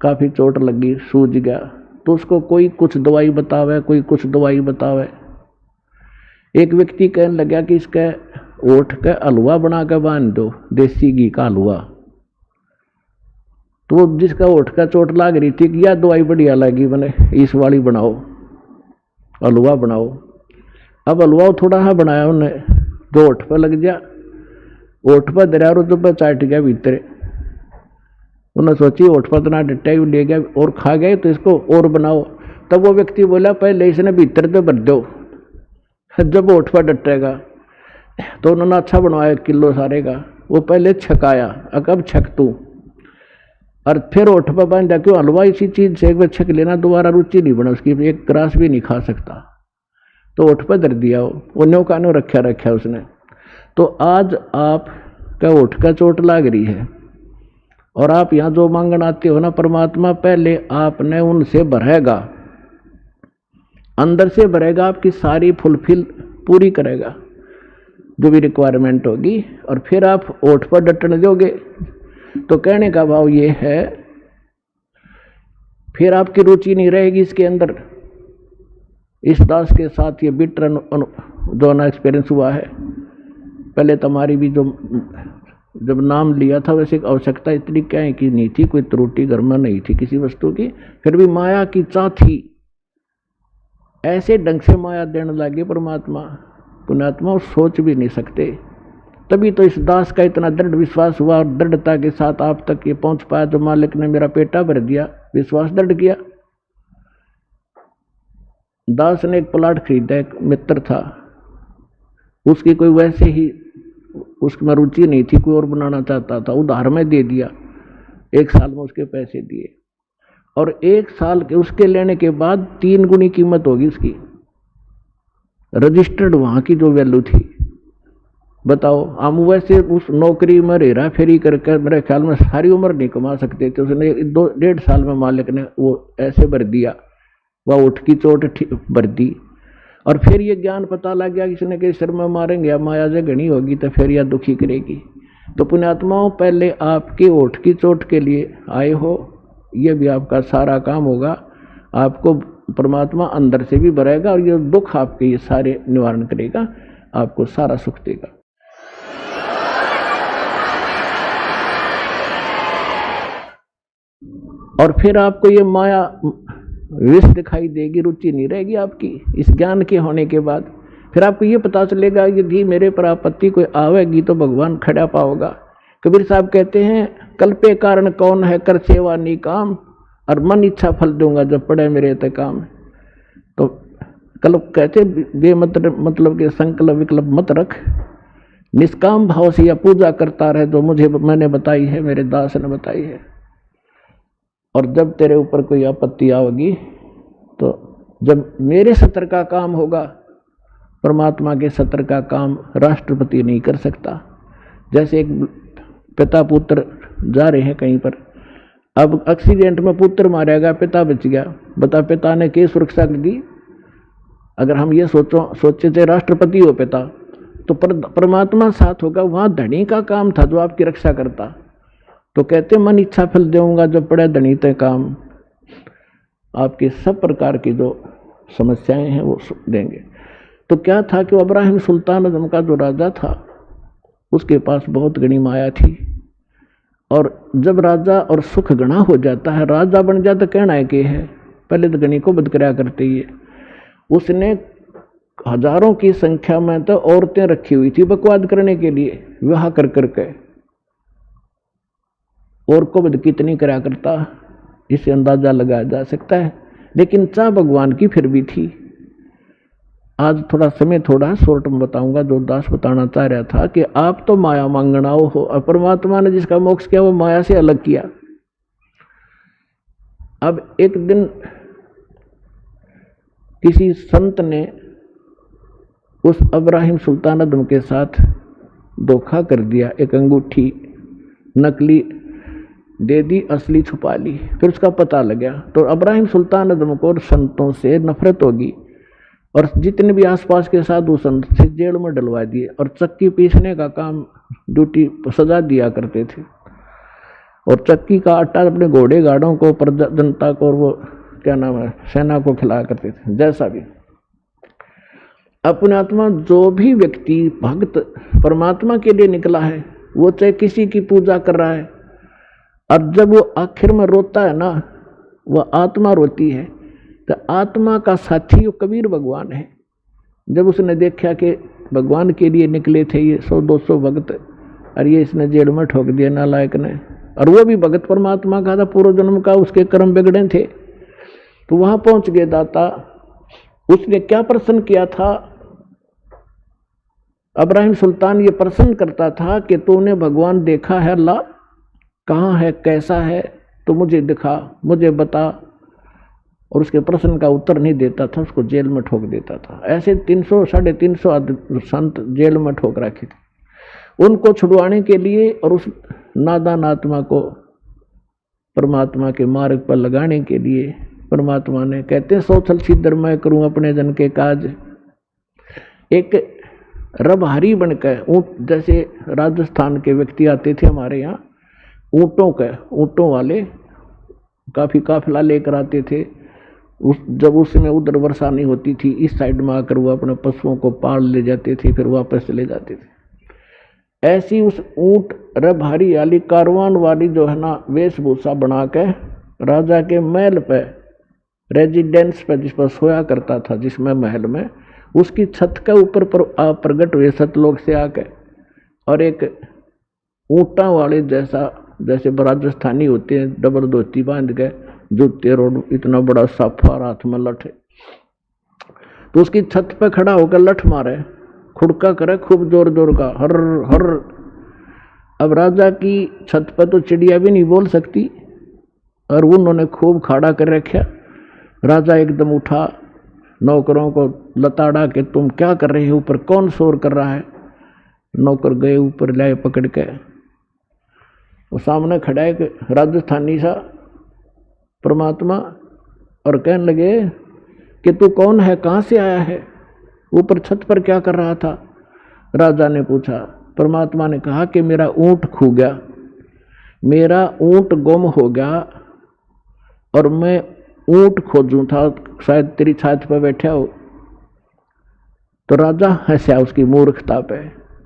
काफ़ी चोट लगी, सूज गया, तो उसको कोई कुछ दवाई बतावे, कोई कुछ दवाई बतावे। एक व्यक्ति कहने लगा कि इसका ओठ का हलवा बना कर बांध दो, देसी घी का हलवा। तो जिसका ओठ का चोट लाग रही थी कि यह दवाई बढ़िया लगी, बने इस वाली बनाओ, हलवा बनाओ। अब हलवा थोड़ा सा बनाया उन्हें, जो ओठ पर लग गया, ओठ पर दरिया तो पर चाट गया भीतर। उन्हें सोची ओठ पर इतना डट्टा ही ले गया और खा गए, तो इसको और बनाओ। तब वो व्यक्ति बोला पहले इसने भीतर तो भर दो, जब ओठ पर डटेगा। तो उन्होंने अच्छा बनवाया 1 किलो सारे का। वो पहले छकाया, अब छक तू, और फिर ओठ पर बांधा। क्यों? हलवा इसी चीज से एक बार छक लेना, दोबारा रुचि नहीं बना उसकी, एक ग्रास भी नहीं खा सकता। तो ओठ पर धर दिया, वो न्यो का न्यो रखा उसने। तो आज आपका ओठ का चोट लाग रही है और आप यहाँ जो मांगन आते हो ना, परमात्मा पहले आपने उनसे भरेगा, अंदर से भरेगा, आपकी सारी फुलफिल पूरी करेगा जो भी रिक्वायरमेंट होगी, और फिर आप ओठ पर डटने दोगे। तो कहने का भाव ये है, फिर आपकी रुचि नहीं रहेगी इसके अंदर। इस दास के साथ ये बिटर जो ना एक्सपीरियंस हुआ है। पहले तुम्हारी भी जो जब नाम लिया था, वैसे आवश्यकता इतनी क्या है कि नहीं थी, कोई त्रुटि घर में नहीं थी किसी वस्तु की, फिर भी माया की चाह थी। ऐसे ढंग से माया देने लगे परमात्मा, पुण्यात्मा सोच भी नहीं सकते। तभी तो इस दास का इतना दृढ़ विश्वास हुआ और दृढ़ता के साथ आप तक ये पहुंच पाया, जो मालिक ने मेरा पेटा भर दिया, विश्वास दृढ़ किया। दास ने एक प्लाट खरीदा, एक मित्र था, उसकी कोई वैसे ही उसमें रुचि नहीं थी, कोई और बनाना चाहता था, उधार में दे दिया। 1 साल में उसके पैसे दिए, और 1 साल के उसके लेने के बाद 3 गुनी कीमत होगी उसकी, रजिस्टर्ड वहां की जो वैल्यू थी। बताओ, हम वैसे उस नौकरी में हेरा फेरी करके मेरे ख्याल में सारी उम्र नहीं कमा सकते थे। उसने 2-1.5 साल में मालिक ने वो ऐसे भर दिया, वह उठ की चोट भर दी। और फिर ये ज्ञान पता लग गया, किसी ने के सिर में मारेंगे या माया से घनी होगी तो फिर यह दुखी करेगी। तो पुण्यात्माओं, पहले आपके ओठ की चोट के लिए आए हो, ये भी आपका सारा काम होगा। आपको परमात्मा अंदर से भी भरेगा और ये दुख आपके ये सारे निवारण करेगा, आपको सारा सुख देगा। और फिर आपको ये माया विष दिखाई देगी, रुचि नहीं रहेगी आपकी इस ज्ञान के होने के बाद। फिर आपको ये पता चलेगा यदि मेरे पर आपत्ति कोई आवेगी तो भगवान खड़ा पाओगा। कबीर साहब कहते हैं, कल्पे कारण कौन है, कर सेवा निकाम, और मन इच्छा फल दूंगा जब पड़े मेरे ते काम। तो कल्प कहते मतलब के संकल्प विकल्प मत रख, निष्काम भाव से या पूजा करता रहे जो मुझे मैंने बताई है, मेरे दास ने बताई है। और जब तेरे ऊपर कोई आपत्ति आएगी, तो जब मेरे सत्र का काम होगा, परमात्मा के सत्र का काम राष्ट्रपति नहीं कर सकता। जैसे एक पिता पुत्र जा रहे हैं कहीं पर, अब एक्सीडेंट में पुत्र मारा गया, पिता बच गया, बता पिता ने क्या सुरक्षा दी? अगर हम ये सोचे थे राष्ट्रपति हो पिता, तो परमात्मा साथ होगा, वहां धनी का काम था जो आपकी रक्षा करता। तो कहते मन इच्छा फल दूंगा जब पड़े धनी ते काम। आपकी सब प्रकार की जो समस्याएं हैं वो देंगे। तो क्या था कि इब्राहिम सुल्तान आजम का जो राजा था, उसके पास बहुत घनी माया थी। और जब राजा और सुख घना हो जाता है, राजा बन जाता, कहना है कि है पहले तो घनी को बद कराया करते ही है। उसने हजारों की संख्या में तो औरतें रखी हुई थी बकवाद करने के लिए, विवाह कर करके। और को बद कितनी करा करता, इसे अंदाजा लगाया जा सकता है। लेकिन चाह भगवान की फिर भी थी। आज थोड़ा समय थोड़ा शॉर्ट में बताऊंगा, जो दास बताना चाह रहा था कि आप तो माया मांगनाओ हो, और परमात्मा ने जिसका मोक्ष किया वो माया से अलग किया। अब एक दिन किसी संत ने उस इब्राहिम सुल्तान आजम के साथ धोखा कर दिया, एक अंगूठी नकली दे दी, असली छुपा ली। फिर उसका पता लगा तो इब्राहिम सुल्तान आजम को संतों से नफरत होगी, और जितने भी आसपास के साधु संत से जेल में डलवा दिए, और चक्की पीसने का काम ड्यूटी सजा दिया करते थे। और चक्की का आटा अपने घोड़े गाड़ों को, जनता को, और वो क्या नाम है, सेना को खिलाया करते थे। जैसा भी अपने आत्मा, जो भी व्यक्ति भक्त परमात्मा के लिए निकला है, वो चाहे किसी की पूजा कर रहा है, और जब वो आखिर में रोता है ना, वह आत्मा रोती है, तो आत्मा का साथी वो कबीर भगवान है। जब उसने देखा कि भगवान के लिए निकले थे ये 100-200 भक्त, और ये इसने जेल में ठोक दिया नालायक ने, और वो भी भगत परमात्मा का था, पूर्व जन्म का उसके कर्म बिगड़े थे। तो वहां पहुंच गए दाता। उसने क्या प्रश्न किया था? इब्राहिम सुल्तान ये प्रश्न करता था कि तूने भगवान देखा है अल्लाह? कहाँ है, कैसा है, तो मुझे दिखा, मुझे बता। और उसके प्रश्न का उत्तर नहीं देता था, उसको जेल में ठोक देता था। ऐसे 300-350 संत जेल में ठोक रखे थे। उनको छुड़वाने के लिए और उस नादान आत्मा को परमात्मा के मार्ग पर लगाने के लिए परमात्मा ने, कहते 100 छल छिद्र मैं करूं अपने जन के काज। एक रबहारी बनकर ऊँट, जैसे राजस्थान के व्यक्ति आते थे हमारे यहाँ, ऊँटों वाले काफ़ी काफिला लेकर आते थे। जब उसमें उधर वर्षा नहीं होती थी, इस साइड में आकर वो अपने पशुओं को पाल ले जाते थे, फिर वापस चले जाते थे। ऐसी उस ऊँट रबहारी वाली, कारवान वाली जो है ना, वेशभूषा बना के राजा के महल पे, रेजिडेंस पे, जिस पर सोया करता था, जिसमें महल में, उसकी छत के ऊपर पर प्रगट हुए सतलोक से आके, और एक ऊँटा वाले जैसे राजस्थानी होते हैं, डबल धोती बांध के, जूते रोड, इतना बड़ा साफा, हाथ में लठ, तो उसकी छत पे खड़ा होकर लठ मारे, खुड़का करे खूब जोर जोर का, हर हर। अब राजा की छत पे तो चिड़िया भी नहीं बोल सकती, और उन्होंने खूब खड़ा कर रखा। राजा एकदम उठा, नौकरों को लताड़ा के तुम क्या कर रहे हो, ऊपर कौन शोर कर रहा है। नौकर गए ऊपर, लाए पकड़ के। वो सामने खड़ा है राजस्थानी सा परमात्मा, और कहने लगे कि तू कौन है, कहाँ से आया है, ऊपर छत पर क्या कर रहा था। राजा ने पूछा। परमात्मा ने कहा कि मेरा ऊँट खो गया, मेरा ऊँट गुम हो गया, और मैं ऊँट खोजूं था, शायद तेरी छात पर बैठा हो। तो राजा हंसा उसकी मूर्खता पे,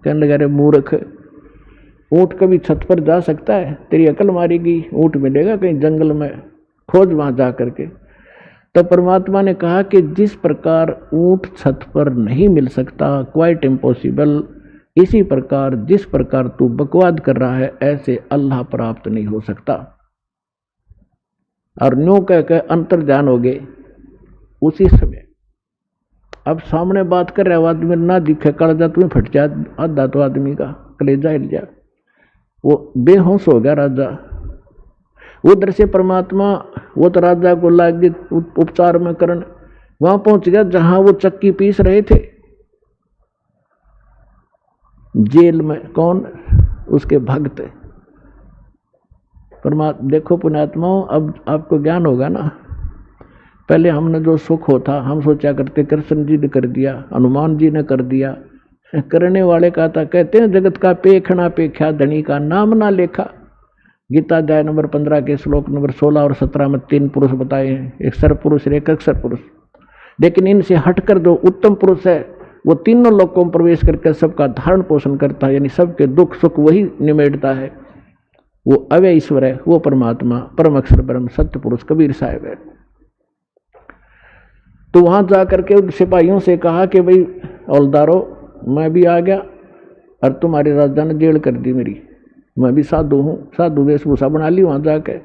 कहने लगा अरे मूर्ख, ऊँट कभी छत पर जा सकता है, तेरी अकल मारेगी, ऊँट मिलेगा कहीं जंगल में, खोज वहां जा करके। तो परमात्मा ने कहा कि जिस प्रकार ऊँट छत पर नहीं मिल सकता, क्वाइट इम्पॉसिबल, इसी प्रकार जिस प्रकार तू बकवाद कर रहा है, ऐसे अल्लाह प्राप्त नहीं हो सकता। और न्यू कह के अंतर ध्यान हो गए उसी समय। अब सामने बात कर रहे आदमी ना दिखे, कलेजा तुम्हें फट जाए, आधा तो आदमी का कलेजा हिल जाए, वो बेहोश हो गया राजा। उधर से परमात्मा, वो तो राजा को लागे उपचार में करन, वहां पहुंच गया जहां वो चक्की पीस रहे थे जेल में। कौन? उसके भक्त। परमात्मा, देखो पुण्यात्माओं, अब आपको ज्ञान होगा ना। पहले हमने जो सुख होता, हम सोचा करते कृष्ण जी ने कर दिया, हनुमान जी ने कर दिया। करने वाले का था, कहते हैं जगत का पेखना पेख्या, धनी का नाम ना लेखा। गीता अध्याय नंबर 15 के श्लोक नंबर 16 और 17 में 3 पुरुष बताए हैं, एक सर पुरुष, एक अक्षर पुरुष। लेकिन इनसे हटकर जो उत्तम पुरुष है, वो तीनों लोकों में प्रवेश करके सबका धारण पोषण करता है, यानी सबके दुख सुख वही निमेटता है। वो अव्यय ईश्वर है, वो परमात्मा, परम अक्षर ब्रह्म सत्य पुरुष कबीर साहब है। तो वहां जाकर के उन सिपाहियों से कहा कि भाई हौलदारो, मैं भी आ गया और तुम्हारे राजा ने जेल कर दी मेरी, मैं भी साधु हूँ, साधु वेशभूषा बना ली वहां जाके।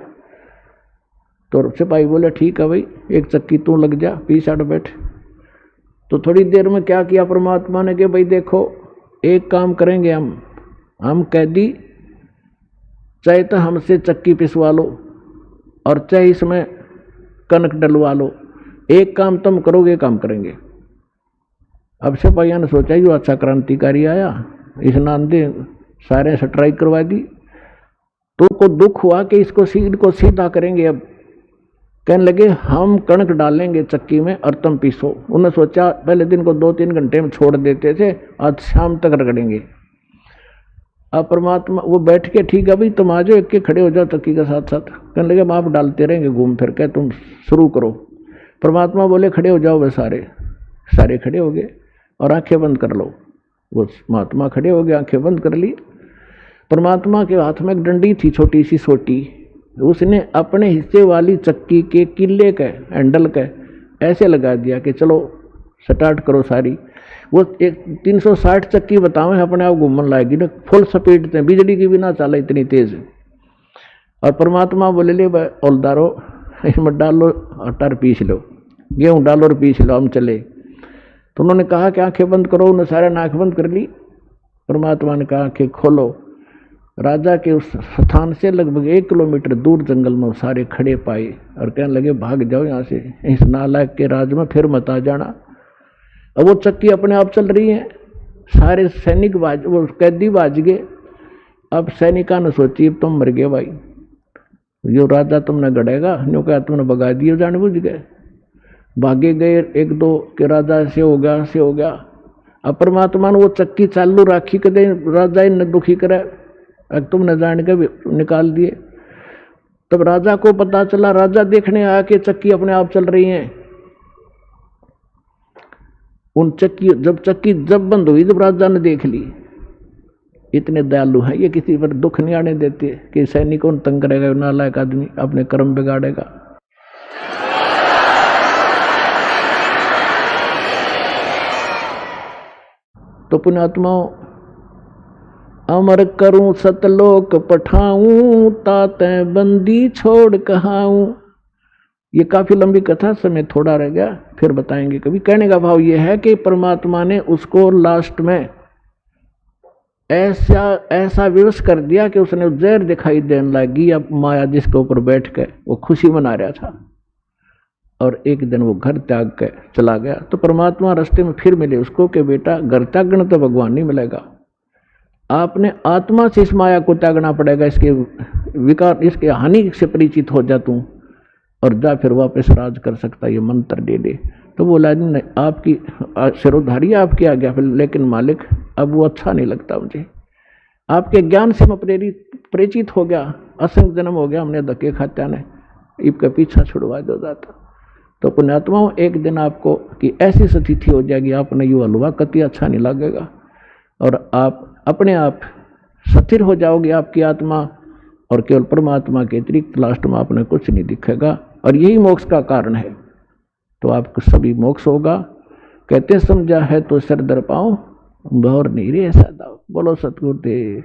तो सिपाही बोले ठीक है भाई, एक चक्की तू लग जा, पीछे हट बैठ। तो थोड़ी देर में क्या किया परमात्मा ने कि भाई देखो, एक काम करेंगे हम कैदी, चाहे तो हमसे चक्की पिसवा लो और चाहे इसमें कनक डलवा लो, एक काम तुम करोगे, काम करेंगे। अब सिपाहियों ने सोचा ये अच्छा क्रांतिकारी आया, इस नांदे सारे स्ट्राइक करवा दी। तो को दुख हुआ कि इसको सीधा करेंगे। अब कहने लगे हम कणक डालेंगे चक्की में और तुम पीसो। उन्होंने सोचा पहले दिन को 2-3 घंटे में छोड़ देते थे, आज शाम तक रगड़ेंगे। अब परमात्मा वो बैठ के, ठीक है भाई तुम आ जाओ, एक के खड़े हो जाओ चक्की के साथ साथ। कहने लगे हम आप डालते रहेंगे घूम फिर के, तुम शुरू करो। परमात्मा बोले खड़े हो जाओ, वे सारे सारे खड़े हो गए और आंखें बंद कर लो। वो महात्मा खड़े हो गए, आंखें बंद कर ली। परमात्मा के हाथ में एक डंडी थी छोटी सी सोटी, उसने अपने हिस्से वाली चक्की के किले के हैंडल के ऐसे लगा दिया कि चलो स्टार्ट करो सारी। वो एक 360 चक्की बताओ अपने आप घूमने लाएगी ना, फुल स्पीड से, बिजली की भी ना चला इतनी तेज। और परमात्मा बोले ले औलदारो इसमें डालो आटा पीस लो, गेहूँ डालो और पीस लो, हम चले। तो उन्होंने कहा कि आंखें बंद करो, उन्होंने सारे आंख बंद कर ली। परमात्मा ने कहा आंखें खोलो। राजा के उस स्थान से लगभग 1 किलोमीटर दूर जंगल में सारे खड़े पाए और कहने लगे भाग जाओ यहाँ से, इस नालायक के राज में फिर मत आ जाना। अब वो चक्की अपने आप चल रही है, सारे सैनिक वो कैदी बाज गए। अब सैनिका ने सोची अब तुम मर गए भाई, जो राजा तुमने गड़ेगा न्यू क्या तुमने भगा दिए जान बुझ गए। भागे गए, एक दो के राजा से हो गया से हो गया। अब परमात्मा ने वो चक्की चालू राखी कदे राजा ने दुखी करे, अब तुमने जान के निकाल दिए। तब राजा को पता चला, राजा देखने आया कि चक्की अपने आप चल रही है। उन चक्की जब बंद हुई, जब राजा ने देख ली, इतने दयालु हैं ये, किसी पर दुख नहीं आने देते कि सैनिकों ने तंग करेगा, नालायक आदमी अपने कर्म बिगाड़ेगा। तो पुण्यात्माओं, अमर करूं सतलोक पठाऊं, ताते बंदी छोड़ कहाऊं। ये काफी लंबी कथा, समय थोड़ा रह गया, फिर बताएंगे कभी। कहने का भाव ये है कि परमात्मा ने उसको लास्ट में ऐसा विवश कर दिया कि उसने जहर दिखाई देने लगी। अब माया जिसके ऊपर बैठ के वो खुशी मना रहा था, और एक दिन वो घर त्याग के चला गया। तो परमात्मा रास्ते में फिर मिले उसको कि बेटा घर त्यागना तो भगवान नहीं मिलेगा, आपने आत्मा से इस माया को त्यागना पड़ेगा, इसके विकार इसके हानि से परिचित हो जा तू, और जा फिर वापस राज कर सकता, ये मंत्र दे दे। तो बोला नहीं, आपकी सिरोधारी आपकी आ गया, लेकिन मालिक अब वो अच्छा नहीं लगता मुझे, आपके ज्ञान से मैं परिचित हो गया, असंख्य जन्म हो गया हमने धक्के खाते ने, इसका पीछा छुड़वा दो जाता। तो पुण्यात्माओं, एक दिन आपको कि ऐसी स्थिति हो जाएगी, आपने यू हलवा कति अच्छा नहीं लगेगा, और आप अपने आप स्थिर हो जाओगे, आपकी आत्मा, और केवल परमात्मा के अतिरिक्त लास्ट में आपने कुछ नहीं दिखेगा, और यही मोक्ष का कारण है। तो आपको सभी मोक्ष होगा। कहते समझा है तो सिर दर पाओ, गौर नहीं रे सदा। बोलो सतगुरुदेव।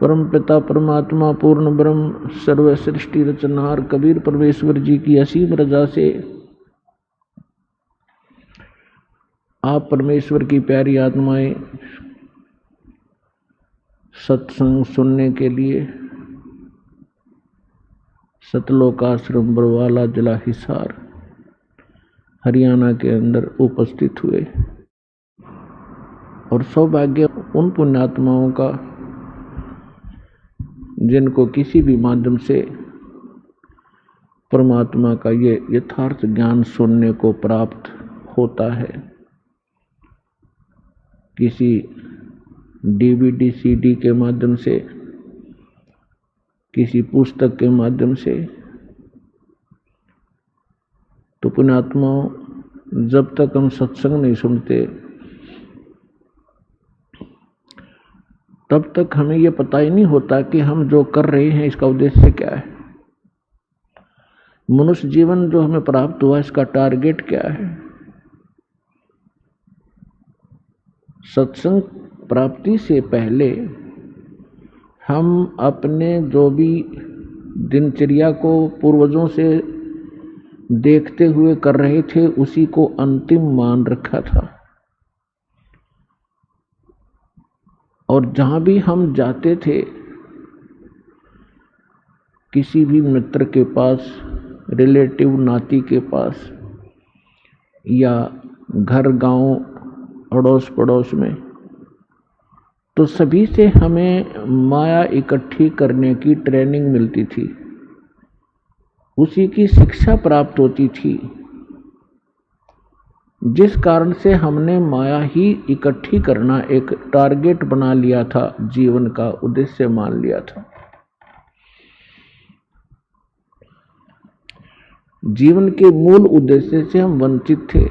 परम पिता परमात्मा पूर्ण ब्रह्म सर्व सृष्टि रचनहार कबीर परमेश्वर जी की असीम रजा से आप परमेश्वर की प्यारी आत्माएं सत्संग सुनने के लिए सतलोक आश्रम बरवाला जिला हिसार हरियाणा के अंदर उपस्थित हुए। और सौभाग्य उन पुण्यात्माओं का जिनको किसी भी माध्यम से परमात्मा का ये यथार्थ ज्ञान सुनने को प्राप्त होता है, किसी डीवीडी सीडी के माध्यम से, किसी पुस्तक के माध्यम से। तो पुण्यात्माओं, जब तक हम सत्संग नहीं सुनते तब तक हमें यह पता ही नहीं होता कि हम जो कर रहे हैं इसका उद्देश्य क्या है, मनुष्य जीवन जो हमें प्राप्त हुआ इसका टारगेट क्या है। सत्संग प्राप्ति से पहले हम अपने जो भी दिनचर्या को पूर्वजों से देखते हुए कर रहे थे उसी को अंतिम मान रखा था, और जहाँ भी हम जाते थे किसी भी मित्र के पास, रिलेटिव नाती के पास, या घर गांव अड़ोस पड़ोस में, तो सभी से हमें माया इकट्ठी करने की ट्रेनिंग मिलती थी, उसी की शिक्षा प्राप्त होती थी। जिस कारण से हमने माया ही इकट्ठी करना एक टारगेट बना लिया था, जीवन का उद्देश्य मान लिया था। जीवन के मूल उद्देश्य से हम वंचित थे।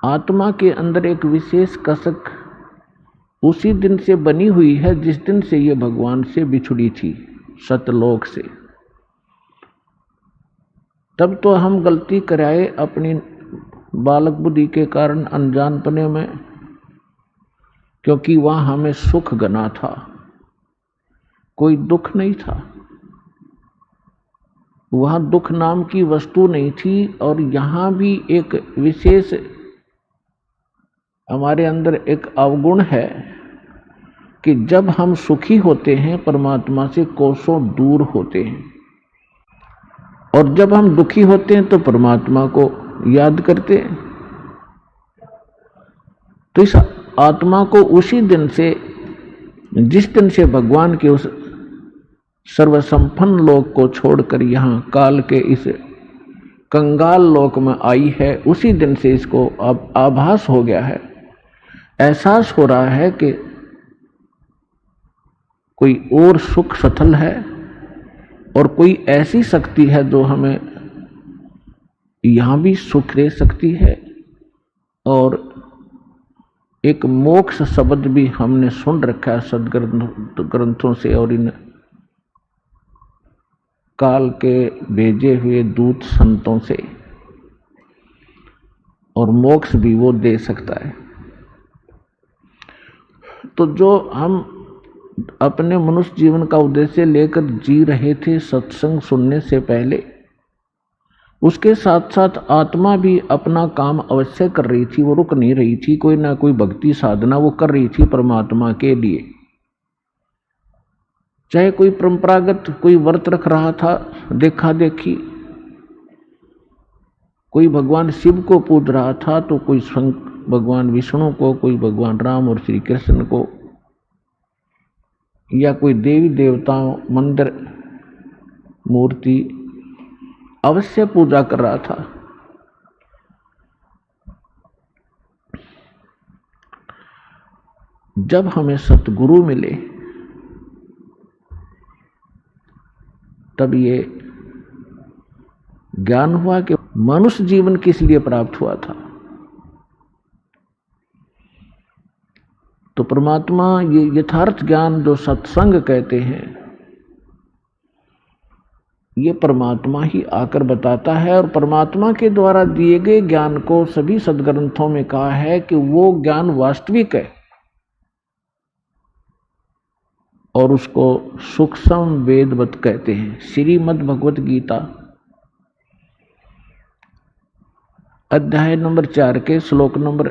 आत्मा के अंदर एक विशेष कसक उसी दिन से बनी हुई है जिस दिन से ये भगवान से बिछुड़ी थी, सतलोक से। तब तो हम गलती कराए अपनी बालक बुद्धि के कारण, अनजानपने में, क्योंकि वहां हमें सुख गना था, कोई दुख नहीं था। वहां दुख नाम की वस्तु नहीं थी। और यहां भी एक विशेष हमारे अंदर एक अवगुण है कि जब हम सुखी होते हैं परमात्मा से कोसों दूर होते हैं, और जब हम दुखी होते हैं तो परमात्मा को याद करते हैं। तो इस आत्मा को उसी दिन से, जिस दिन से भगवान के उस सर्वसंपन्न लोक को छोड़कर यहाँ काल के इस कंगाल लोक में आई है, उसी दिन से इसको अब आभास हो गया है, एहसास हो रहा है कि कोई और सुख सथल है और कोई ऐसी शक्ति है जो हमें यहां भी सुख दे सकती है। और एक मोक्ष शब्द भी हमने सुन रखा है सदग्रंथों से और इन काल के भेजे हुए दूत संतों से, और मोक्ष भी वो दे सकता है। तो जो हम अपने मनुष्य जीवन का उद्देश्य लेकर जी रहे थे सत्संग सुनने से पहले, उसके साथ साथ आत्मा भी अपना काम अवश्य कर रही थी, वो रुक नहीं रही थी। कोई ना कोई भक्ति साधना वो कर रही थी परमात्मा के लिए। चाहे कोई परंपरागत कोई व्रत रख रहा था, देखा देखी, कोई भगवान शिव को पूज रहा था, तो कोई भगवान विष्णु को, कोई भगवान राम और श्री कृष्ण को, या कोई देवी देवताओं मंदिर मूर्ति अवश्य पूजा कर रहा था। जब हमें सतगुरु मिले तब ये ज्ञान हुआ कि मनुष्य जीवन किस लिए प्राप्त हुआ था। तो परमात्मा ये यथार्थ ज्ञान जो सत्संग कहते हैं, ये परमात्मा ही आकर बताता है। और परमात्मा के द्वारा दिए गए ज्ञान को सभी सदग्रंथों में कहा है कि वो ज्ञान वास्तविक है और उसको सूक्ष्म वेदवत कहते हैं। श्रीमद् भगवत गीता अध्याय नंबर 4 के श्लोक नंबर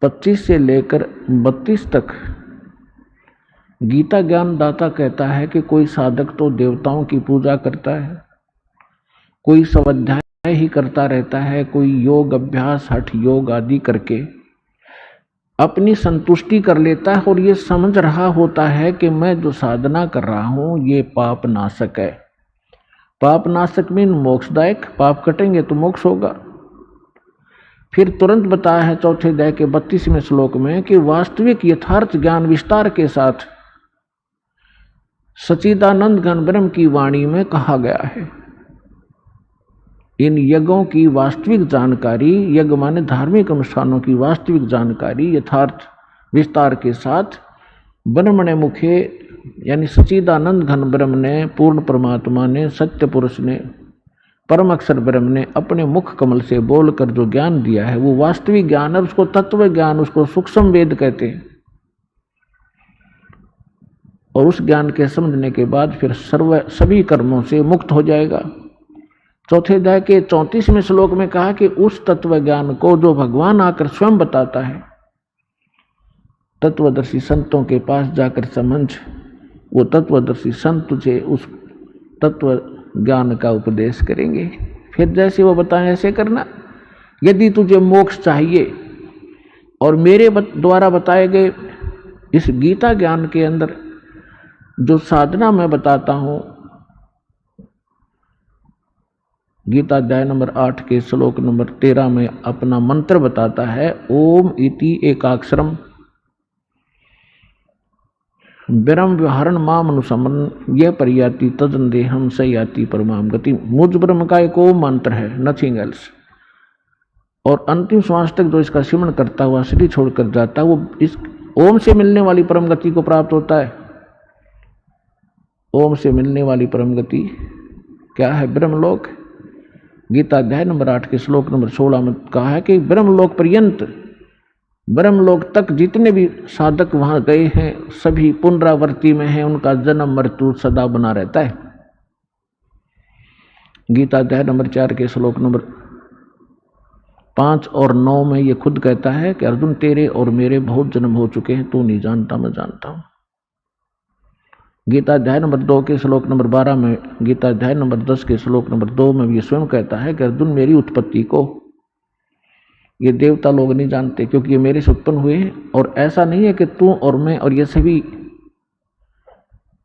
25 से लेकर 32 तक गीता ज्ञान दाता कहता है कि कोई साधक तो देवताओं की पूजा करता है, कोई स्वाध्याय ही करता रहता है, कोई योग अभ्यास हठ योग आदि करके अपनी संतुष्टि कर लेता है और ये समझ रहा होता है कि मैं जो साधना कर रहा हूं ये पाप नाशक है। पाप नाशक मीन मोक्षदायक, पाप कटेंगे तो मोक्ष होगा। फिर तुरंत बताया है चौथे अध्याय के 32वें श्लोक में कि वास्तविक यथार्थ ज्ञान विस्तार के साथ सच्चिदानंद घन ब्रह्म की वाणी में कहा गया है। इन यज्ञों की वास्तविक जानकारी, यज्ञ माने धार्मिक अनुष्ठानों की वास्तविक जानकारी यथार्थ विस्तार के साथ ब्रह्मणे मुखे यानी सच्चिदानंद घन ब्रह्म ने, पूर्ण परमात्मा ने, सत्य पुरुष ने, परम अक्षर ब्रह्म ने अपने मुख कमल से बोलकर जो ज्ञान दिया है वो वास्तविक ज्ञान है। उसको तत्व ज्ञान, उसको सूक्ष्म वेद कहते हैं। और उस ज्ञान के समझने के बाद फिर सभी कर्मों से मुक्त हो जाएगा। चौथे अध्याय के 34वें श्लोक में कहा कि उस तत्व ज्ञान को जो भगवान आकर स्वयं बताता है, तत्वदर्शी संतों के पास जाकर समझ, वो तत्वदर्शी संत तुझे उस तत्व ज्ञान का उपदेश करेंगे। फिर जैसे वो बताएं ऐसे करना। यदि तुझे मोक्ष चाहिए और मेरे द्वारा बताए गए इस गीता ज्ञान के अंदर जो साधना मैं बताता हूं गीता अध्याय नंबर 8 के श्लोक नंबर 13 में अपना मंत्र बताता है, ओम इति एकाक्षरम ब्रह्म व्यवहारण माम अनुसमन यह परियाति तदंदेहम स याति परमाम गति। मुझ ब्रह्म का एक ओम मंत्र है, नथिंग एल्स। और अंतिम श्वास तक जो इसका सिमरण करता हुआ शरीर छोड़कर जाता है, वो इस ओम से मिलने वाली परम गति को प्राप्त होता है। ओम से मिलने वाली परम गति क्या है? ब्रह्मलोक। गीता अध्याय नंबर 8 के श्लोक नंबर 16 में कहा है कि ब्रह्मलोक पर्यंत, ब्रह्मलोक तक जितने भी साधक वहां गए हैं सभी पुनरावृत्ति में हैं, उनका जन्म मृत्यु सदा बना रहता है। गीता अध्याय नंबर 4 के श्लोक नंबर 5 और 9 में ये खुद कहता है कि अर्जुन तेरे और मेरे बहुत जन्म हो चुके हैं, तू नहीं जानता मैं जानता हूं। गीता अध्याय नंबर 2 के श्लोक नंबर 12 में, गीता अध्याय नंबर 10 के श्लोक नंबर 2 में ये स्वयं कहता है कि अर्जुन मेरी उत्पत्ति को ये देवता लोग नहीं जानते, क्योंकि ये मेरे से उत्पन्न हुए हैं। और ऐसा नहीं है कि तू और मैं और ये सभी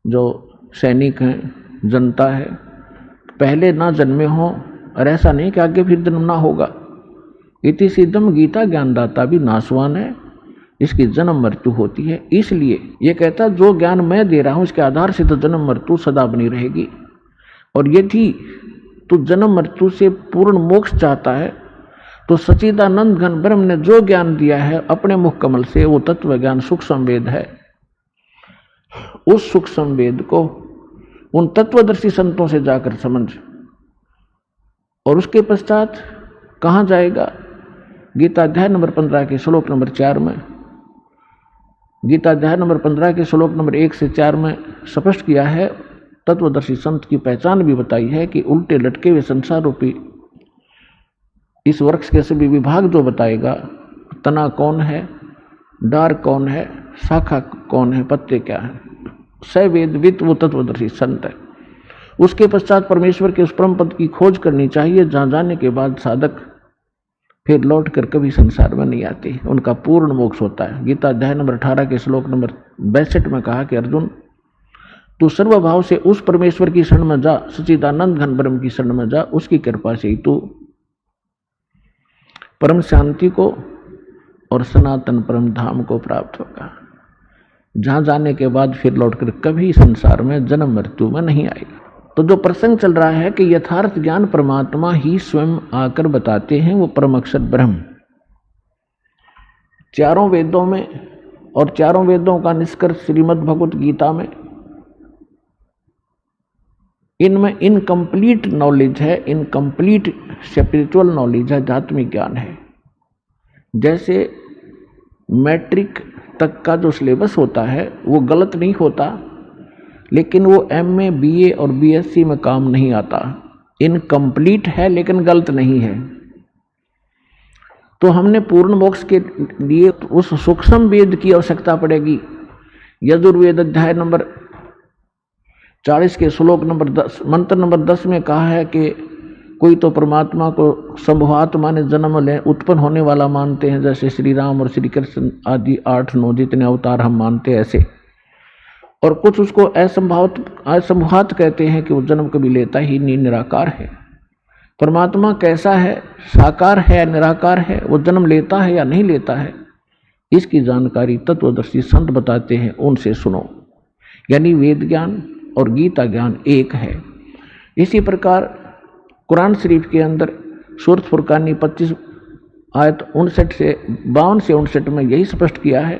जो सैनिक हैं, जनता है, पहले ना जन्मे हों, और ऐसा नहीं कि आगे फिर जन्म ना होगा। इति सिद्धम गीता ज्ञानदाता भी नाशवान है, इसकी जन्म मृत्यु होती है। इसलिए ये कहता है जो ज्ञान मैं दे रहा हूं इसके आधार से तो जन्म मृत्यु सदा बनी रहेगी। और यदि तू जन्म मृत्यु से पूर्ण मोक्ष चाहता है तो सच्चिदानंद घन ब्रह्म ने जो ज्ञान दिया है अपने मुख कमल से, वो तत्व ज्ञान सूक्ष्म वेद है। उस सूक्ष्म वेद को उन तत्वदर्शी संतों से जाकर समझ। और उसके पश्चात कहां जाएगा? गीता अध्याय नंबर 15 के श्लोक नंबर 4 में, गीता अध्याय नंबर 15 के श्लोक नंबर 1 से 4 में स्पष्ट किया है, तत्वदर्शी संत की पहचान भी बताई है कि उल्टे लटके हुए संसार रूपी इस वृक्ष के सभी विभाग जो बताएगा, तना कौन है, डार कौन है, शाखा कौन है, पत्ते क्या है, सवेदवित वो तत्वदर्शी संत है। उसके पश्चात परमेश्वर के उस परम पद की खोज करनी चाहिए जहां जाने के बाद साधक फिर लौट कर कभी संसार में नहीं आते, उनका पूर्ण मोक्ष होता है। गीता अध्याय नंबर 18 के श्लोक नंबर 62 में कहा कि अर्जुन तू सर्वभाव से उस परमेश्वर की शरण में जा, सच्चिदानंद घन ब्रह्म की शरण में जा, उसकी कृपा से ही तू परम शांति को और सनातन परम धाम को प्राप्त होगा, जहां जाने के बाद फिर लौटकर कभी संसार में जन्म मृत्यु में नहीं आएगा। तो जो प्रसंग चल रहा है कि यथार्थ ज्ञान परमात्मा ही स्वयं आकर बताते हैं, वो परम अक्षर ब्रह्म चारों वेदों में, और चारों वेदों का निष्कर्ष श्रीमद् भगवत गीता में, इनमें इनकम्प्लीट नॉलेज है, इनकम्प्लीट स्पिरिचुअल नॉलेज है, आध्यात्मिक ज्ञान है। जैसे मैट्रिक तक का जो सिलेबस होता है वो गलत नहीं होता, लेकिन वो MA BA और BSc में काम नहीं आता। इनकम्प्लीट है लेकिन गलत नहीं है। तो हमने पूर्ण मोक्ष के लिए उस सूक्ष्म वेद की आवश्यकता पड़ेगी। यजुर्वेद अध्याय नंबर 40 के श्लोक नंबर 10 मंत्र नंबर 10 में कहा है कि कोई तो परमात्मा को संभवात माने जन्म ले उत्पन्न होने वाला मानते हैं, जैसे श्री राम और श्री कृष्ण आदि 8-9 जितने अवतार हम मानते हैं ऐसे, और कुछ उसको असंभवात कहते हैं कि वो जन्म कभी लेता ही नहीं, निराकार है। परमात्मा कैसा है, साकार है या निराकार है, वो जन्म लेता है या नहीं लेता है, इसकी जानकारी तत्वदर्शी संत बताते हैं, उनसे सुनो। यानी वेद ज्ञान और गीता ज्ञान एक है। इसी प्रकार कुरान शरीफ के अंदर सूरत फुरकानी 25 आयत 59 से 52 से 59 में यही स्पष्ट किया है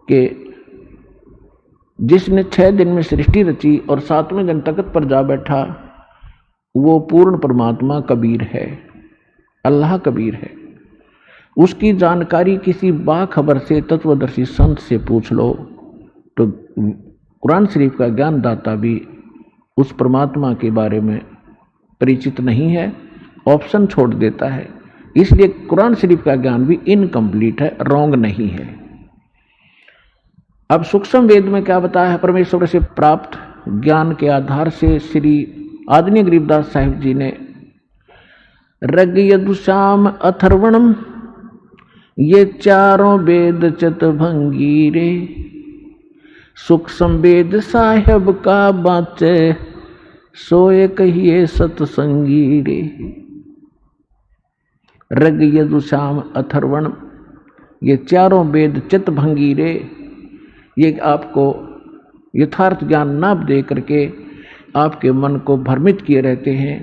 कि जिसने 6 दिन में सृष्टि रची और 7वें दिन तख्त पर जा बैठा, वो पूर्ण परमात्मा कबीर है, अल्लाह कबीर है। उसकी जानकारी किसी बाखबर से तत्वदर्शी संत से पूछ लो तो कुरान शरीफ का ज्ञानदाता भी उस परमात्मा के बारे में परिचित नहीं है, ऑप्शन छोड़ देता है। इसलिए कुरान शरीफ का ज्ञान भी इनकम्प्लीट है, रॉन्ग नहीं है। अब सूक्ष्म वेद में क्या बताया है? परमेश्वर से प्राप्त ज्ञान के आधार से श्री आदरणीय गरीबदास साहिब जी ने ऋग यजुर्साम अथर्वणम ये चारों वेद चतुर्भंगी रे, सूक्ष्म वेद साहेब का बाचे सोए कहिए सतसंगी रे। ऋग यजु साम अथर्वण, ये चारों वेद चित्तभंगी रे। ये आपको यथार्थ ज्ञान ना दे करके आपके मन को भ्रमित किए रहते हैं,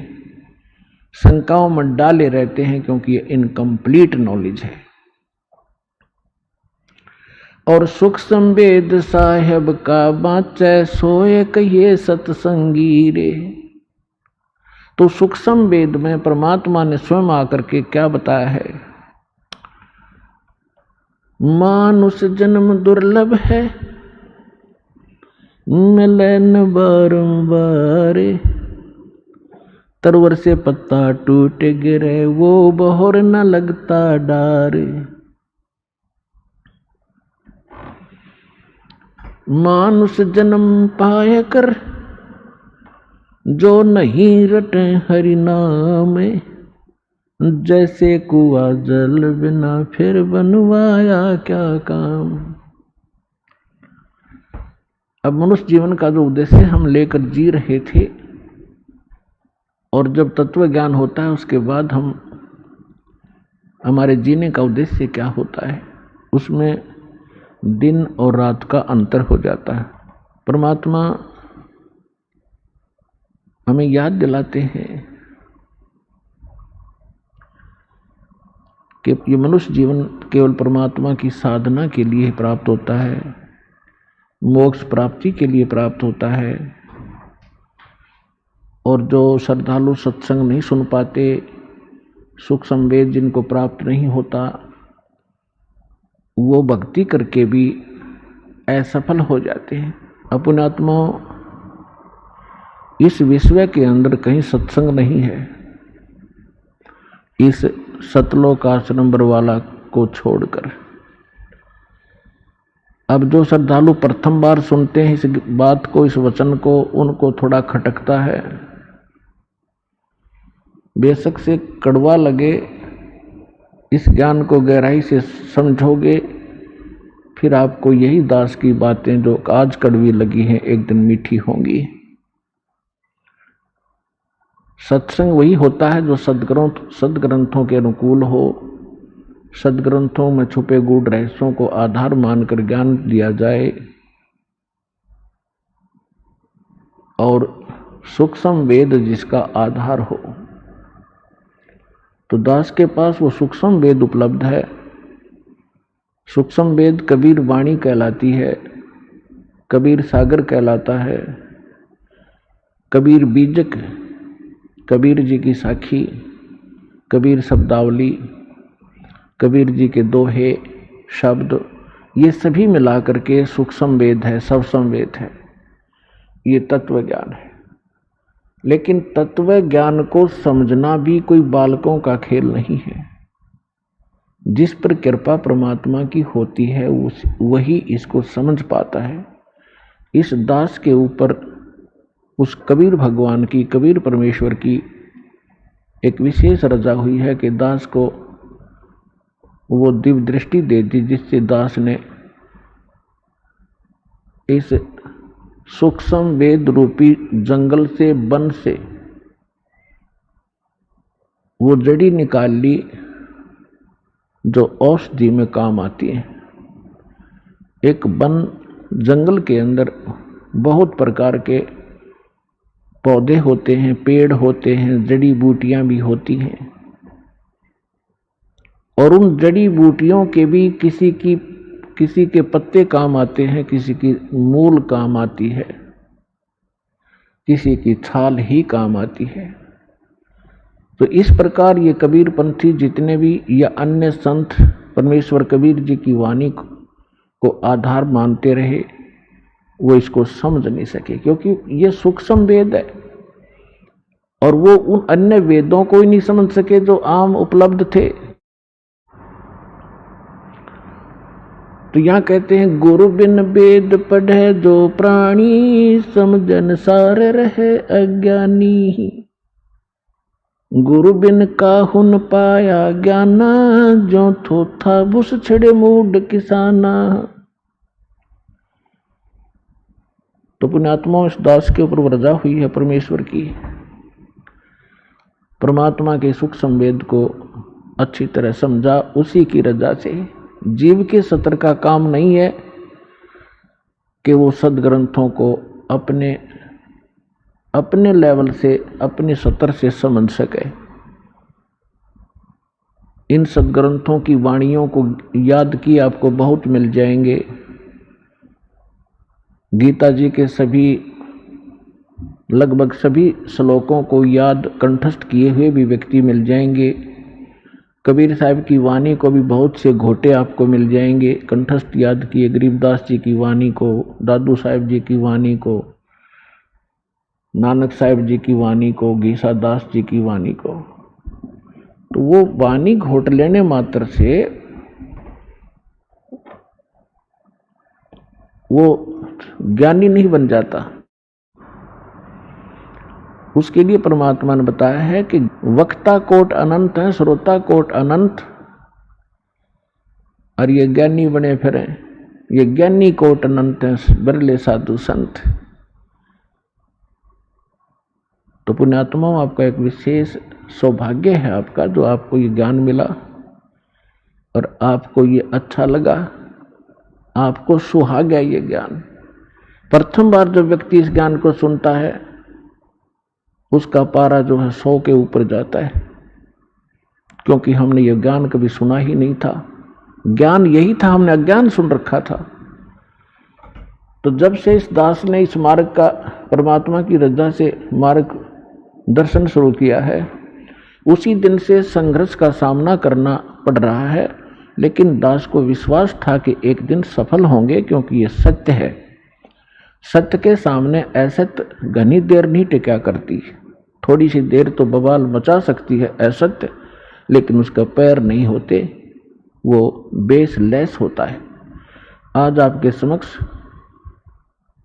शंकाओं में डाले रहते हैं, क्योंकि ये इनकम्प्लीट नॉलेज है। और सुख संवेद साहेब का बाँचै, सोए कहिए सतसंगी रे। तो सूक्ष्म वेद में परमात्मा ने स्वयं आकर के क्या बताया है? मानुष जन्म दुर्लभ है, मिले न बारंबार। तरवर से पत्ता टूट गिरे, वो बहोर न लगता डार। मानुष जन्म पाए कर, जो नहीं रटे हरि नाम। जैसे कुआं जल बिना, फिर बनवाया क्या काम। अब मनुष्य जीवन का जो उद्देश्य हम लेकर जी रहे थे, और जब तत्व ज्ञान होता है उसके बाद हम हमारे जीने का उद्देश्य क्या होता है, उसमें दिन और रात का अंतर हो जाता है। परमात्मा हमें याद दिलाते हैं कि ये मनुष्य जीवन केवल परमात्मा की साधना के लिए प्राप्त होता है, मोक्ष प्राप्ति के लिए प्राप्त होता है। और जो श्रद्धालु सत्संग नहीं सुन पाते, सुख संवेद जिनको प्राप्त नहीं होता, वो भक्ति करके भी असफल हो जाते हैं। अपने आत्मा इस विश्व के अंदर कहीं सत्संग नहीं है। इस सतलोक आश्रम बरवाला को छोड़कर अब जो श्रद्धालु प्रथम बार सुनते हैं इस बात को, इस वचन को, उनको थोड़ा खटकता है। बेशक से कड़वा लगे, इस ज्ञान को गहराई से समझोगे, फिर आपको यही दास की बातें जो आज कड़वी लगी हैं एक दिन मीठी होंगी। सत्संग वही होता है जो सदग्रंथों के अनुकूल हो, सदग्रंथों में छुपे गूढ़ रहस्यों को आधार मानकर ज्ञान दिया जाए, और सूक्ष्म वेद जिसका आधार हो। तो दास के पास वो सूक्ष्म वेद उपलब्ध है। सूक्ष्म वेद कबीर वाणी कहलाती है, कबीर सागर कहलाता है, कबीर बीजक, कबीर जी की साखी, कबीर शब्दावली, कबीर जी के दोहे शब्द, ये सभी मिलाकर के सूक्ष्म वेद है, सबसम वेद है। ये तत्व ज्ञान है। लेकिन तत्व ज्ञान को समझना भी कोई बालकों का खेल नहीं है। जिस पर कृपा परमात्मा की होती है वही इसको समझ पाता है। इस दास के ऊपर उस कबीर भगवान की, कबीर परमेश्वर की एक विशेष रजा हुई है कि दास को वो दिव्य दृष्टि दे दी, जिससे दास ने इस सूक्ष्म वेद रूपी जंगल से, वन से वो जड़ी निकाल ली जो औषधि में काम आती है। एक वन जंगल के अंदर बहुत प्रकार के पौधे होते हैं, पेड़ होते हैं, जड़ी बूटियां भी होती हैं, और उन जड़ी बूटियों के भी किसी के पत्ते काम आते हैं, किसी की मूल काम आती है, किसी की छाल ही काम आती है। तो इस प्रकार ये कबीर पंथी जितने भी या अन्य संत परमेश्वर कबीर जी की वाणी को आधार मानते रहे, वो इसको समझ नहीं सके, क्योंकि ये सूक्ष्म वेद है और वो उन अन्य वेदों को ही नहीं समझ सके जो आम उपलब्ध थे। तो यहां कहते हैं, गुरु बिन वेद पढ़े जो प्राणी, समझन सार रहे अज्ञानी। गुरु बिन काहुन पाया ज्ञाना, जो थोथा बुस छिड़े मूड किसाना। तो पुण्यात्मा इस दास के ऊपर रजा हुई है परमेश्वर की। परमात्मा के सुख संवेद को अच्छी तरह समझा, उसी की रजा से। जीव के सत्र का काम नहीं है कि वो सदग्रंथों को अपने लेवल से, अपने सत्र से समझ सके। इन सदग्रंथों की वाणियों को याद की आपको बहुत मिल जाएंगे। गीता जी के लगभग सभी श्लोकों को याद कंठस्थ किए हुए भी व्यक्ति मिल जाएंगे। कबीर साहब की वाणी को भी बहुत से घोटे आपको मिल जाएंगे कंठस्थ याद किए। गरीबदास जी की वाणी को, दादू साहब जी की वाणी को, नानक साहब जी की वाणी को, गीसा दास जी की वाणी को। तो वो वाणी घोट लेने मात्र से वो ज्ञानी नहीं बन जाता। उसके लिए परमात्मा ने बताया है कि वक्ता कोट अनंत है, श्रोता कोट अनंत, और ये ज्ञानी बने फिरे। ये ज्ञानी कोट अनंत है, बिरले साधु संत। तो पुण्यात्माओं, आपका एक विशेष सौभाग्य है आपका, जो आपको ये ज्ञान मिला और आपको ये अच्छा लगा, आपको सुहा गया ये ज्ञान। प्रथम बार जब व्यक्ति इस ज्ञान को सुनता है, उसका पारा जो है 100 के ऊपर जाता है, क्योंकि हमने ये ज्ञान कभी सुना ही नहीं था। ज्ञान यही था, हमने अज्ञान सुन रखा था। तो जब से इस दास ने इस मार्ग का, परमात्मा की रजा से मार्ग दर्शन शुरू किया है, उसी दिन से संघर्ष का सामना करना पड़ रहा है। लेकिन दास को विश्वास था कि एक दिन सफल होंगे, क्योंकि ये सत्य है। सत्य के सामने असत्य घनी देर नहीं टिका करती। थोड़ी सी देर तो बवाल मचा सकती है असत्य, लेकिन उसका पैर नहीं होते, वो बेसलेस होता है। आज आपके समक्ष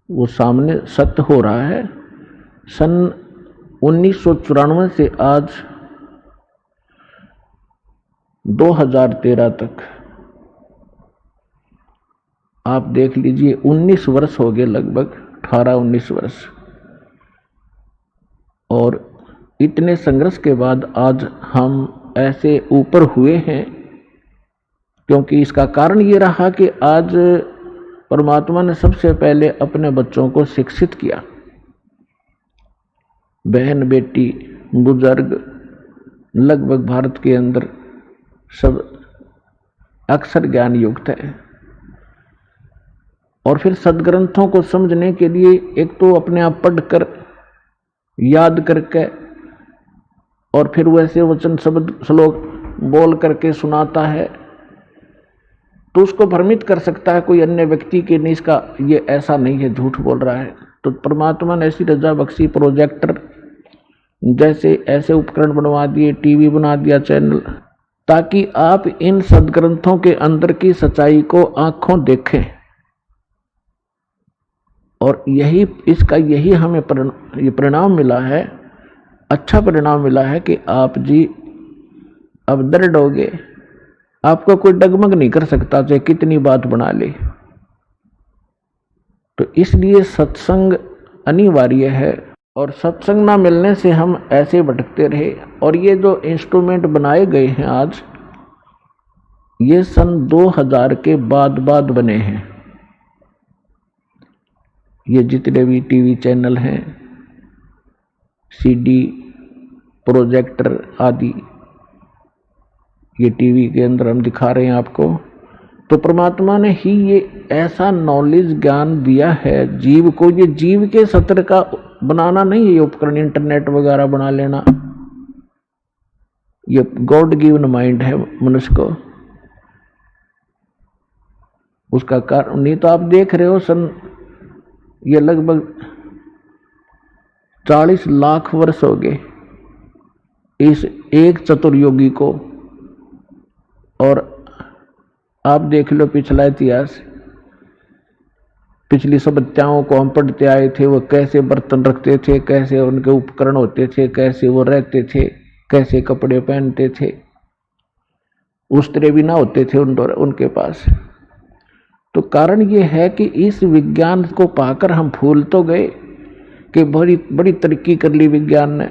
वो सामने सत्य हो रहा है। सन 1994 से आज 2013 तक आप देख लीजिए, 19 वर्ष हो गए, लगभग 18-19 वर्ष। और इतने संघर्ष के बाद आज हम ऐसे ऊपर हुए हैं, क्योंकि इसका कारण ये रहा कि आज परमात्मा ने सबसे पहले अपने बच्चों को शिक्षित किया। बहन बेटी बुजुर्ग लगभग भारत के अंदर सब अक्षर ज्ञान युक्त है। और फिर सदग्रंथों को समझने के लिए एक तो अपने आप पढ़कर याद करके, और फिर वैसे वचन शब्द श्लोक बोल करके सुनाता है, तो उसको भ्रमित कर सकता है कोई अन्य व्यक्ति कि नहीं, इसका ये ऐसा नहीं है, झूठ बोल रहा है। तो परमात्मा ने ऐसी रजा बख्शी, प्रोजेक्टर जैसे ऐसे उपकरण बनवा दिए, टीवी बना दिया, चैनल, ताकि आप इन सदग्रंथों के अंदर की सच्चाई को आंखों देखें। और यही हमें परिणाम मिला है, अच्छा परिणाम मिला है कि आप जी अब दृढ़ हो गए। आपको कोई डगमग नहीं कर सकता, चाहे कितनी बात बना ले। तो इसलिए सत्संग अनिवार्य है, और सत्संग ना मिलने से हम ऐसे भटकते रहे। और ये जो इंस्ट्रूमेंट बनाए गए हैं आज, ये सन 2000 के बाद बने हैं। ये जितने भी टीवी चैनल हैं, सीडी, प्रोजेक्टर आदि, ये टीवी के अंदर हम दिखा रहे हैं आपको, तो परमात्मा ने ही ये ऐसा नॉलेज ज्ञान दिया है जीव को। ये जीव के सत्र का बनाना नहीं है ये उपकरण, इंटरनेट वगैरह बना लेना। ये गॉड गिवन माइंड है मनुष्य को, उसका कारण नहीं। तो आप देख रहे हो, ये लगभग 40 लाख वर्ष हो गए इस एक चतुर्योगी को। और आप देख लो पिछला इतिहास, पिछली सभ्यताओं को हम पढ़ते आए थे, वो कैसे बर्तन रखते थे, कैसे उनके उपकरण होते थे, कैसे वो रहते थे, कैसे कपड़े पहनते थे, उस्त्रे भी ना होते थे उनके पास। तो कारण ये है कि इस विज्ञान को पाकर हम भूल तो गए कि बड़ी बड़ी तरक्की कर ली विज्ञान ने,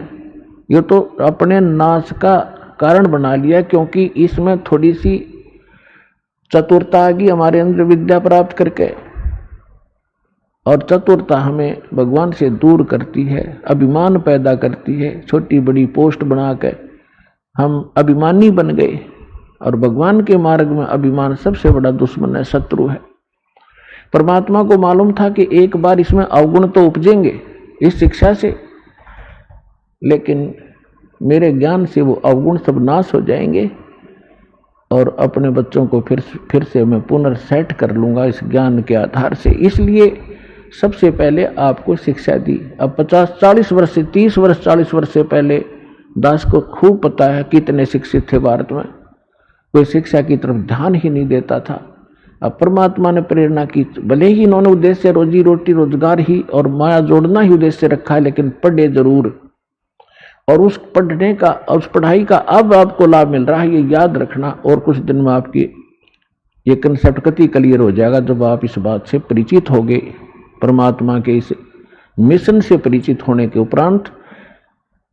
ये तो अपने नाश का कारण बना लिया, क्योंकि इसमें थोड़ी सी चतुरता आ गई हमारे अंदर विद्या प्राप्त करके। और चतुरता हमें भगवान से दूर करती है, अभिमान पैदा करती है। छोटी बड़ी पोस्ट बना के हम अभिमानी बन गए, और भगवान के मार्ग में अभिमान सबसे बड़ा दुश्मन है, शत्रु है। परमात्मा को मालूम था कि एक बार इसमें अवगुण तो उपजेंगे इस शिक्षा से, लेकिन मेरे ज्ञान से वो अवगुण सब नाश हो जाएंगे और अपने बच्चों को फिर से मैं पुनर्सेट कर लूँगा इस ज्ञान के आधार से। इसलिए सबसे पहले आपको शिक्षा दी। अब 50-40 वर्ष से 30 वर्ष 40 वर्ष से पहले दास को खूब पता है कितने शिक्षित थे भारत में, कोई शिक्षा की तरफ ध्यान ही नहीं देता था। अब परमात्मा ने प्रेरणा की, भले ही इन्होंने उद्देश्य रोजी रोटी रोजगार ही और माया जोड़ना ही उद्देश्य रखा है, लेकिन पढ़े जरूर। और उस पढ़ने का, उस पढ़ाई का अब आपको लाभ मिल रहा है, ये याद रखना। और कुछ दिन में आपकी ये कंसेप्ट कति क्लियर हो जाएगा जब आप इस बात से परिचित होगे। परमात्मा के इस मिशन से परिचित होने के उपरांत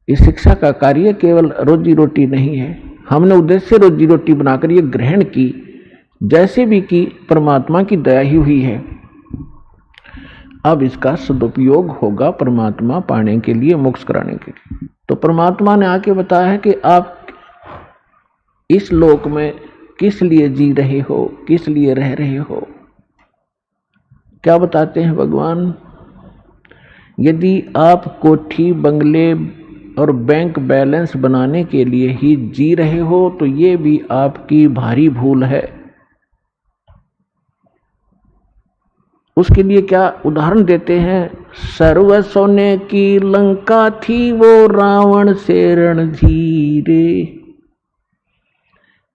इस शिक्षा का कार्य केवल रोजी रोटी नहीं है, हमने उद्देश्य रोजी रोटी बनाकर ये ग्रहण की, जैसे भी की परमात्मा की दया ही हुई है। अब इसका सदुपयोग होगा परमात्मा पाने के लिए, मोक्ष कराने के लिए। तो परमात्मा ने आके बताया है कि आप इस लोक में किस लिए जी रहे हो, किस लिए रह रहे हो। क्या बताते हैं भगवान? यदि आप कोठी बंगले और बैंक बैलेंस बनाने के लिए ही जी रहे हो तो ये भी आपकी भारी भूल है। उसके लिए क्या उदाहरण देते हैं? सर्व सोने की लंका थी, वो रावण से रणधीरे,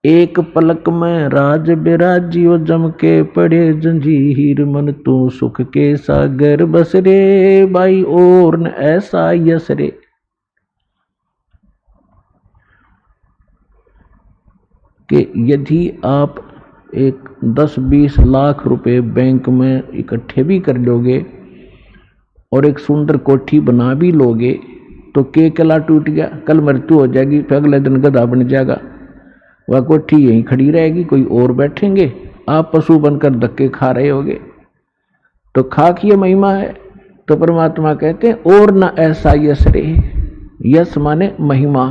एक पलक में राज बिराजियो, जम के पड़े जंजीर, मन तू सुख के सागर बस रे, बाई और न ऐसा यस रे। कि यदि आप एक 10-20 लाख रुपए बैंक में इकट्ठे भी कर लोगे और एक सुंदर कोठी बना भी लोगे तो केला टूट गया, कल मृत्यु हो जाएगी, फिर अगले दिन गधा बन जाएगा, वह कोठी यहीं खड़ी रहेगी, कोई और बैठेंगे, आप पशु बनकर धक्के खा रहे होगे। तो खाक ये महिमा है। तो परमात्मा कहते हैं और न ऐसा यश रे। यश माने महिमा,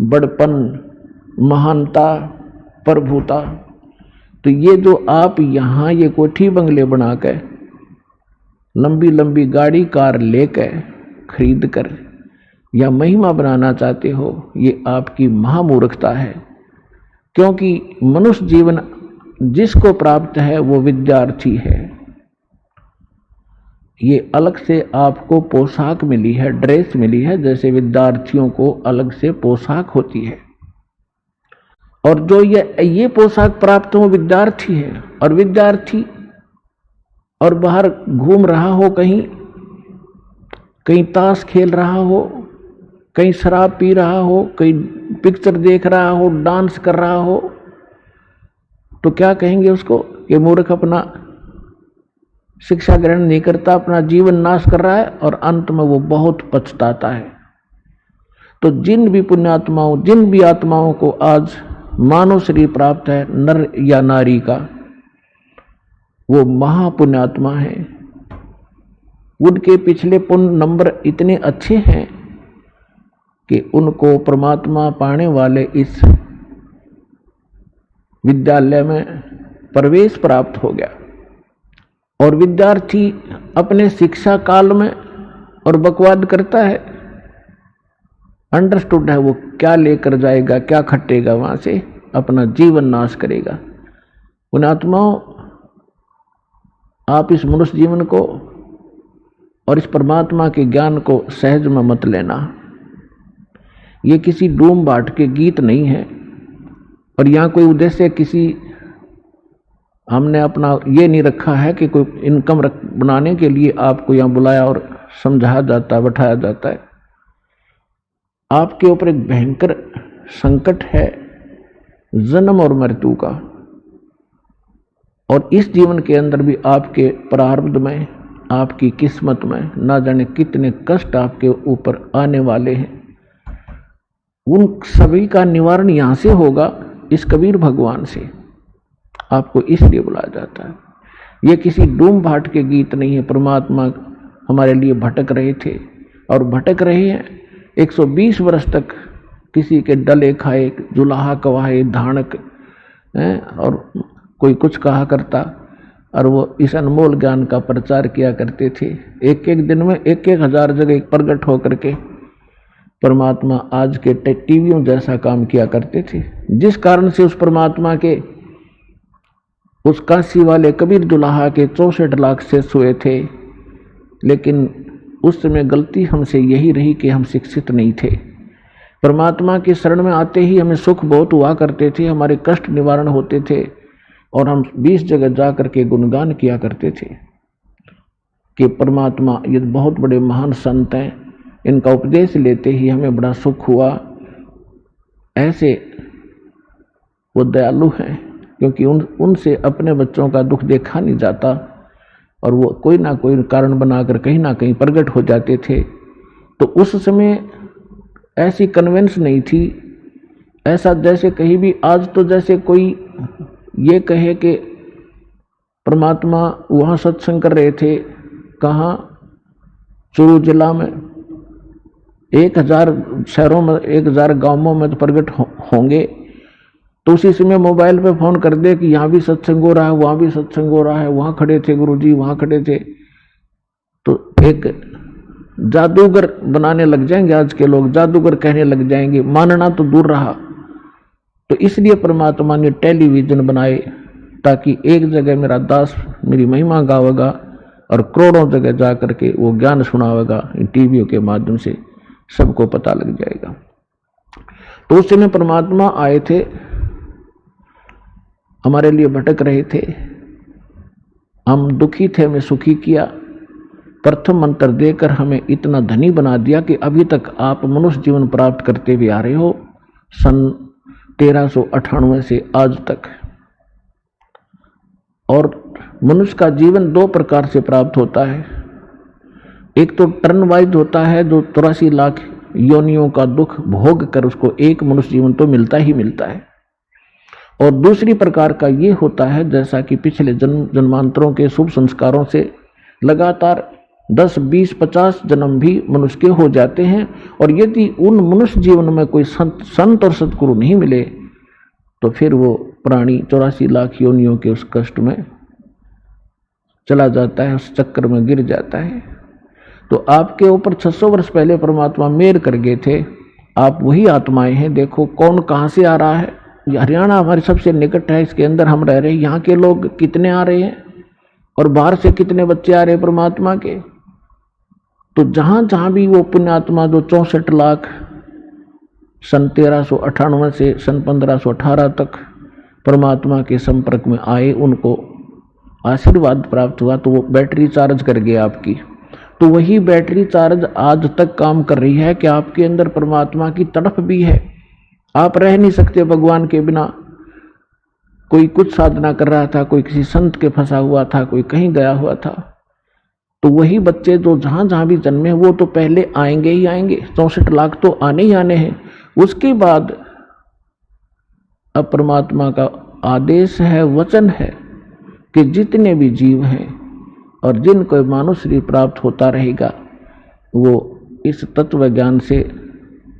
बड़पन, महानता, प्रभुता। तो ये जो आप यहाँ ये कोठी बंगले बनाकर, लंबी लंबी गाड़ी कार लेकर खरीद कर या महिमा बनाना चाहते हो, ये आपकी महामूर्खता है। क्योंकि मनुष्य जीवन जिसको प्राप्त है वो विद्यार्थी है। ये अलग से आपको पोशाक मिली है, ड्रेस मिली है, जैसे विद्यार्थियों को अलग से पोशाक होती है। और जो ये पोशाक प्राप्त हो विद्यार्थी है, और विद्यार्थी और बाहर घूम रहा हो, कहीं ताश खेल रहा हो, कहीं शराब पी रहा हो, कहीं पिक्चर देख रहा हो, डांस कर रहा हो, तो क्या कहेंगे उसको? ये मूर्ख अपना शिक्षा ग्रहण नहीं करता, अपना जीवन नाश कर रहा है, और अंत में वो बहुत पछताता है। तो जिन भी पुण्यात्माओं, जिन भी आत्माओं को आज मानव शरीर प्राप्त है, नर या नारी का, वो महापुण्यात्मा है। उनके पिछले पुण्य नंबर इतने अच्छे हैं कि उनको परमात्मा पाने वाले इस विद्यालय में प्रवेश प्राप्त हो गया। और विद्यार्थी अपने शिक्षा काल में और बकवाद करता है, अंडरस्टूड है वो क्या लेकर जाएगा, क्या खटेगा, वहां से अपना जीवन नाश करेगा। उन आत्माओं, आप इस मनुष्य जीवन को और इस परमात्मा के ज्ञान को सहज में मत लेना। ये किसी डूम बाट के गीत नहीं है, और यहाँ कोई उद्देश्य किसी, हमने अपना ये नहीं रखा है कि कोई इनकम बनाने के लिए आपको यहाँ बुलाया और समझाया जाता है, बैठाया जाता है। आपके ऊपर एक भयंकर संकट है, जन्म और मृत्यु का। और इस जीवन के अंदर भी आपके प्रारब्ध में, आपकी किस्मत में ना जाने कितने कष्ट आपके ऊपर आने वाले हैं। उन सभी का निवारण यहाँ से होगा, इस कबीर भगवान से। आपको इसलिए बुलाया जाता है। ये किसी डूम भाट के गीत नहीं है। परमात्मा हमारे लिए भटक रहे थे और भटक रहे हैं। 120 वर्ष तक किसी के डले खाए, जुलाहा कवाए, धानक और कोई कुछ कहा करता, और वो इस अनमोल ज्ञान का प्रचार किया करते थे। एक एक दिन में 1,000 जगह प्रकट होकर के परमात्मा आज के टीवियों जैसा काम किया करते थे, जिस कारण से उस परमात्मा के, उस काशी वाले कबीर जुलाहा के 64 लाख शिष्य हुए थे। लेकिन उस समय गलती हमसे यही रही कि हम शिक्षित नहीं थे। परमात्मा की शरण में आते ही हमें सुख बहुत हुआ करते थे, हमारे कष्ट निवारण होते थे, और हम 20 जगह जा करके गुणगान किया करते थे कि परमात्मा ये बहुत बड़े महान संत हैं, इनका उपदेश लेते ही हमें बड़ा सुख हुआ। ऐसे वो दयालु हैं, क्योंकि उनसे अपने बच्चों का दुख देखा नहीं जाता, और वो कोई ना कोई कारण बनाकर कहीं ना कहीं प्रकट हो जाते थे। तो उस समय ऐसी कन्वेंस नहीं थी, ऐसा जैसे कहीं भी आज तो जैसे कोई ये कहे कि परमात्मा वहाँ सत्संग कर रहे थे, कहाँ, चूरू जिला में 1000 शहरों में, 1000 गांवों में तो प्रकट होंगे। तो उसी समय मोबाइल पे फोन कर दे कि यहाँ भी सत्संग हो रहा है, वहाँ भी सत्संग हो रहा है, वहाँ खड़े थे गुरुजी, वहाँ खड़े थे। तो एक जादूगर बनाने लग जाएंगे आज के लोग, जादूगर कहने लग जाएंगे, मानना तो दूर रहा। तो इसलिए परमात्मा ने टेलीविजन बनाए, ताकि एक जगह मेरा दास मेरी महिमा गावेगा और करोड़ों जगह जा करके वो ज्ञान सुनावेगा, इन टीवियों के माध्यम से सबको पता लग जाएगा। तो उस समय परमात्मा आए थे, हमारे लिए भटक रहे थे, हम दुखी थे, हमें सुखी किया। प्रथम मंत्र देकर हमें इतना धनी बना दिया कि अभी तक आप मनुष्य जीवन प्राप्त करते हुए आ रहे हो, सन 1398 से आज तक। और मनुष्य का जीवन 2 प्रकार से प्राप्त होता है। एक तो टर्न वाइज होता है, जो 83 लाख योनियों का दुख भोग कर उसको एक मनुष्य जीवन तो मिलता ही मिलता है। और दूसरी प्रकार का ये होता है, जैसा कि पिछले जन्मांतरों के शुभ संस्कारों से लगातार 10, 20, 50 जन्म भी मनुष्य के हो जाते हैं। और यदि उन मनुष्य जीवन में कोई संत और सतगुरु नहीं मिले, तो फिर वो प्राणी 84 लाख योनियों के उस कष्ट में चला जाता है, उस चक्कर में गिर जाता है। तो आपके ऊपर 600 वर्ष पहले परमात्मा मेहर कर गए थे, आप वही आत्माएं हैं। देखो कौन कहाँ से आ रहा है। हरियाणा हमारे सबसे निकट है, इसके अंदर हम रह रहे हैं। यहाँ के लोग कितने आ रहे हैं और बाहर से कितने बच्चे आ रहे हैं परमात्मा के। तो जहाँ जहाँ भी वो पुण्यात्मा जो 64 लाख सन 1398 से सन 1518 तक परमात्मा के संपर्क में आए, उनको आशीर्वाद प्राप्त हुआ, तो वो बैटरी चार्ज कर गया आपकी। तो वही बैटरी चार्ज आज तक काम कर रही है कि आपके अंदर परमात्मा की तड़प भी है। आप रह नहीं सकते भगवान के बिना। कोई कुछ साधना कर रहा था, कोई किसी संत के फंसा हुआ था, कोई कहीं गया हुआ था। तो वही बच्चे जो जहां जहां भी जन्मे वो तो पहले आएंगे ही आएंगे, 64 लाख तो आने ही आने हैं। उसके बाद अब परमात्मा का आदेश है, वचन है कि जितने भी जीव हैं और जिनको मानव शरीर प्राप्त होता रहेगा, वो इस तत्व ज्ञान से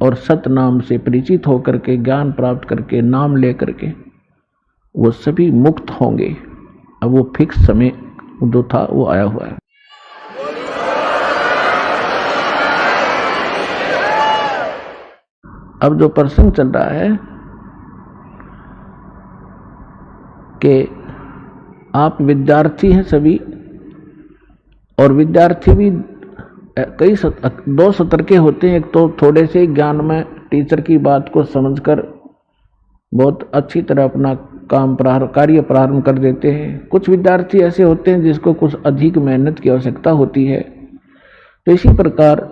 और सत नाम से परिचित होकर के, ज्ञान प्राप्त करके, नाम ले करके वो सभी मुक्त होंगे। अब वो फिक्स समय जो था वो आया हुआ है। अब जो प्रसंग चल रहा है कि आप विद्यार्थी हैं सभी, और विद्यार्थी भी कई 2 सत्र के होते हैं। एक तो थोड़े से ज्ञान में टीचर की बात को समझकर बहुत अच्छी तरह अपना कार्य प्रारंभ कर देते हैं। कुछ विद्यार्थी ऐसे होते हैं जिसको कुछ अधिक मेहनत की आवश्यकता होती है। तो इसी प्रकार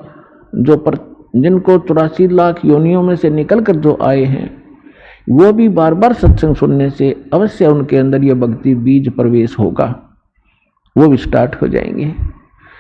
जिनको 84 लाख योनियों में से निकल कर जो आए हैं, वो भी बार बार सत्संग सुनने से अवश्य उनके अंदर ये भक्ति बीज प्रवेश होगा, वो भी स्टार्ट हो जाएंगे।